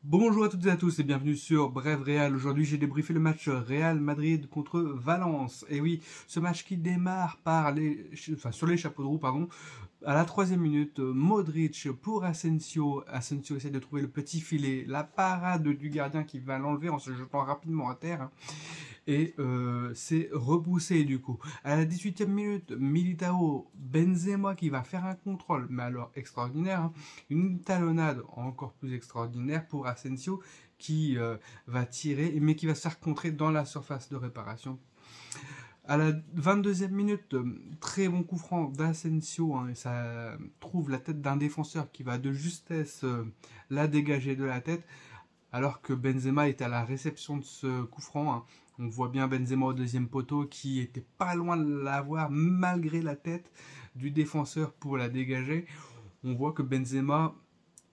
Bonjour à toutes et à tous et bienvenue sur Bref Réal. Aujourd'hui j'ai débriefé le match Real Madrid contre Valence. Et oui, ce match qui démarre sur les chapeaux de roue, pardon. À la 3e minute, Modric pour Asensio. Asensio essaie de trouver le petit filet, la parade du gardien qui va l'enlever en se jetant rapidement à terre. Et c'est repoussé du coup. À la 18e minute, Militao, Benzema qui va faire un contrôle, mais alors extraordinaire, hein. Une talonnade encore plus extraordinaire pour Asensio qui va tirer, mais qui va se faire contrer dans la surface de réparation. À la 22e minute, très bon coup franc d'Asensio, hein, et ça trouve la tête d'un défenseur qui va de justesse la dégager de la tête, alors que Benzema était à la réception de ce coup franc, hein. On voit bien Benzema au deuxième poteau qui était pas loin de l'avoir malgré la tête du défenseur pour la dégager. On voit que Benzema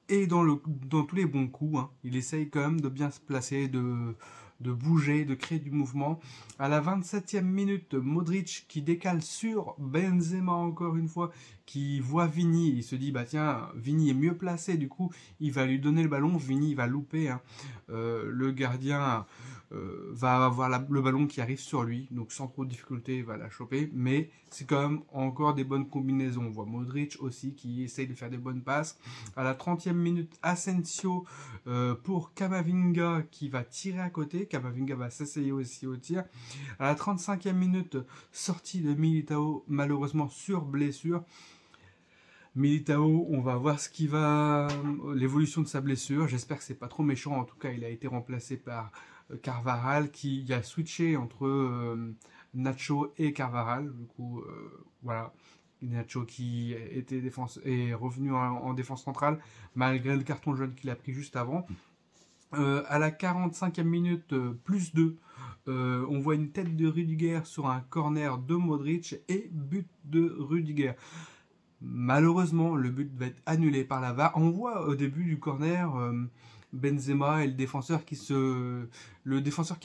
est dans tous les bons coups, hein. Il essaye quand même de bien se placer, de bouger, de créer du mouvement. À la 27e minute, Modric qui décale sur Benzema encore une fois, qui voit Vini, il se dit bah tiens, Vini est mieux placé, du coup il va lui donner le ballon, Vini va louper, hein. Le gardien va avoir le ballon qui arrive sur lui, donc sans trop de difficulté il va la choper, mais c'est quand même encore des bonnes combinaisons. On voit Modric aussi qui essaye de faire des bonnes passes. À la 30e minute, Asensio pour Camavinga qui va tirer à côté. Camavinga va s'essayer aussi au tir. À la 35e minute, sortie de Militao, malheureusement sur blessure. Militao, on va voir l'évolution de sa blessure. J'espère que c'est pas trop méchant. En tout cas, il a été remplacé par Carvajal qui a switché entre Nacho et Carvajal. Du coup, voilà. Nacho qui est revenu en défense centrale malgré le carton jaune qu'il a pris juste avant. À la 45e minute, plus 2, on voit une tête de Rudiger sur un corner de Modric et but de Rudiger. Malheureusement, le but va être annulé par la VAR. On voit au début du corner Benzema et le défenseur qui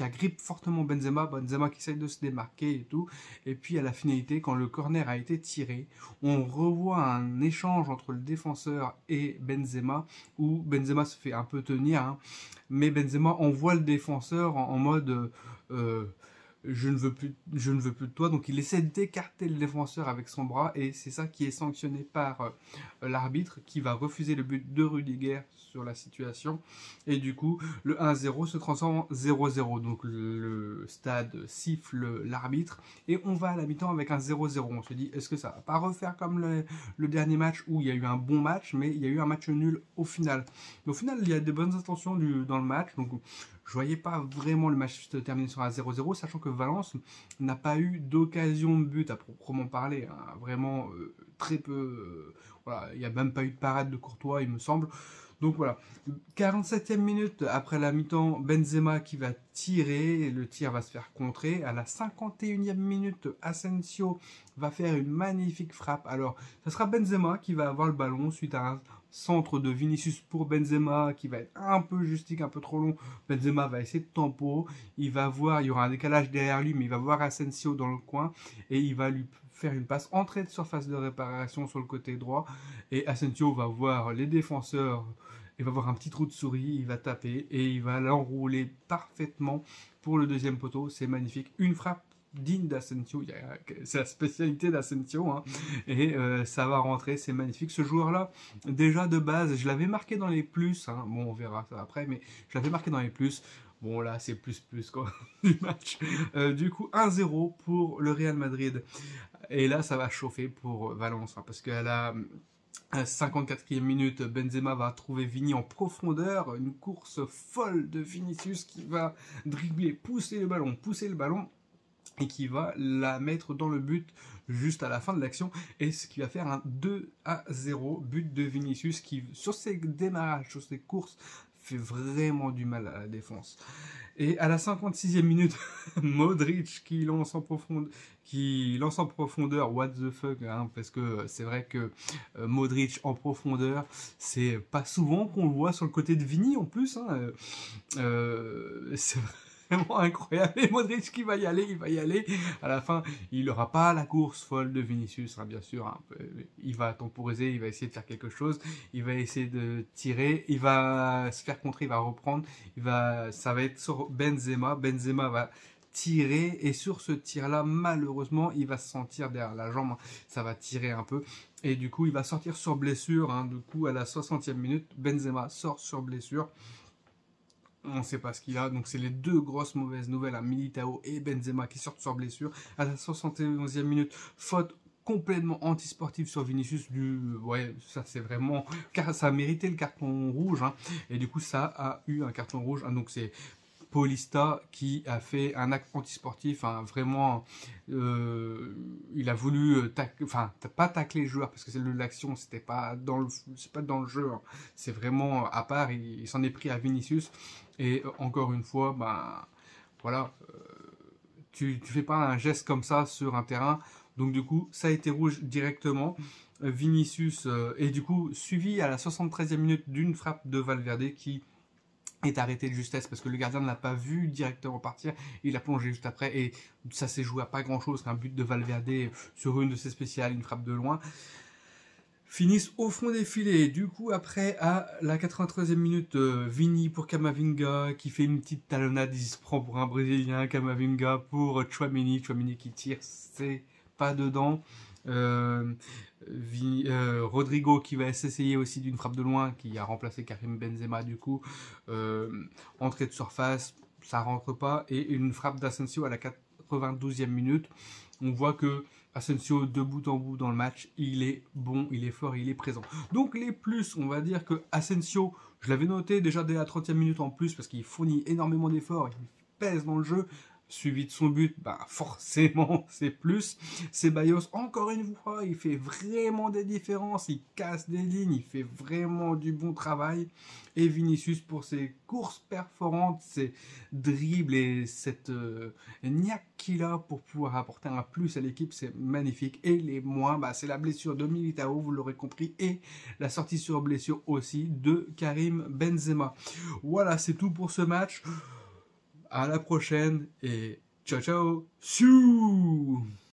agrippe fortement Benzema qui essaye de se démarquer et tout. Et puis à la finalité, quand le corner a été tiré, on revoit un échange entre le défenseur et Benzema où Benzema se fait un peu tenir, hein, mais Benzema envoie le défenseur en mode je ne veux plus de toi, donc il essaie d'écarter le défenseur avec son bras et c'est ça qui est sanctionné par l'arbitre qui va refuser le but de Rudiger sur la situation et du coup le 1-0 se transforme en 0-0, donc le stade siffle l'arbitre et on va à la mi-temps avec un 0-0. On se dit est-ce que ça va pas refaire comme le dernier match où il y a eu un bon match mais il y a eu un match nul au final. Mais au final il y a des bonnes intentions dans le match, donc je voyais pas vraiment le match se terminer sur un 0-0, sachant que Valence n'a pas eu d'occasion de but à proprement parler, hein. Vraiment très peu. Voilà, il n'y a même pas eu de parade de Courtois, il me semble. Donc voilà, 47e minute après la mi-temps, Benzema qui va tirer, le tir va se faire contrer. À la 51e minute, Asensio va faire une magnifique frappe. Alors, ce sera Benzema qui va avoir le ballon suite à un centre de Vinicius pour Benzema qui va être un peu justique, un peu trop long. Benzema va essayer de tempo, il y aura un décalage derrière lui, mais il va voir Asensio dans le coin et il va lui faire une passe entrée de surface de réparation sur le côté droit et Asensio va voir les défenseurs, il va voir un petit trou de souris, il va taper et il va l'enrouler parfaitement pour le deuxième poteau. C'est magnifique, une frappe digne d'Asensio, c'est la spécialité d'Asensio, hein. Et ça va rentrer, c'est magnifique. Ce joueur-là, déjà de base, je l'avais marqué dans les plus, hein. Bon on verra ça après, mais je l'avais marqué dans les plus. Bon là c'est plus quoi du match. Du coup 1-0 pour le Real Madrid. Et là ça va chauffer pour Valence, hein, parce qu'à la 54e minute, Benzema va trouver Vini en profondeur, une course folle de Vinicius qui va dribbler, pousser le ballon et qui va la mettre dans le but juste à la fin de l'action, et ce qui va faire un 2-0, but de Vinicius qui, sur ses démarrages, sur ses courses, fait vraiment du mal à la défense. Et à la 56e minute, Modric qui lance en profondeur, what the fuck, hein, parce que c'est vrai que Modric en profondeur, c'est pas souvent qu'on le voit sur le côté de Vini en plus, hein. C'est vrai. vraiment incroyable. Et Modric qui va y aller, il va y aller. À la fin, il n'aura pas la course folle de Vinicius, hein, bien sûr. Hein. Il va temporiser, il va essayer de faire quelque chose. Il va essayer de tirer, il va se faire contrer, il va reprendre. Ça va être sur Benzema. Benzema va tirer et sur ce tir-là, malheureusement, il va se sentir derrière la jambe. Hein. Ça va tirer un peu. Et du coup, il va sortir sur blessure. Hein. Du coup, à la 60e minute, Benzema sort sur blessure. On ne sait pas ce qu'il a. Donc, c'est les deux grosses mauvaises nouvelles à Militao et Benzema qui sortent sur blessure. À la 71e minute, faute complètement antisportive sur Vinicius. Ouais, ça c'est vraiment... Car ça a mérité le carton rouge. Hein. Et du coup, ça a eu un carton rouge. Hein. Donc, c'est Paulista qui a fait un acte antisportif, hein, vraiment, il a voulu, pas tacler le joueur parce que l'action c'était pas dans le jeu, hein. C'est vraiment à part, il s'en est pris à Vinicius et encore une fois, ben voilà, tu fais pas un geste comme ça sur un terrain, donc du coup ça a été rouge directement. Vinicius est du coup suivi à la 73e minute d'une frappe de Valverde qui est arrêté de justesse parce que le gardien ne l'a pas vu directement partir, il a plongé juste après et ça s'est joué à pas grand chose qu'un but de Valverde sur une de ses spéciales, une frappe de loin. Finissent au fond des filets. Du coup, après, à la 93e minute, Vini pour Camavinga qui fait une petite talonnade, il se prend pour un Brésilien. Camavinga pour Tchouaméni qui tire, c'est pas dedans. Rodrigo qui va s'essayer aussi d'une frappe de loin, qui a remplacé Karim Benzema du coup. Entrée de surface, ça rentre pas. Et une frappe d'Asensio à la 92e minute. On voit que Asensio, de bout en bout dans le match, il est bon, il est fort, il est présent. Donc les plus, on va dire que Asensio, je l'avais noté déjà dès la 30e minute en plus, parce qu'il fournit énormément d'efforts, il pèse dans le jeu, suivi de son but, bah forcément c'est plus. Ceballos, encore une fois, il fait vraiment des différences, il casse des lignes, il fait vraiment du bon travail. Et Vinicius pour ses courses perforantes, ses dribbles et cette niaque qu'il a pour pouvoir apporter un plus à l'équipe, c'est magnifique. Et les moins, bah, c'est la blessure de Militao, vous l'aurez compris, et la sortie sur blessure aussi de Karim Benzema. Voilà, c'est tout pour ce match. À la prochaine et ciao ciao. Siou.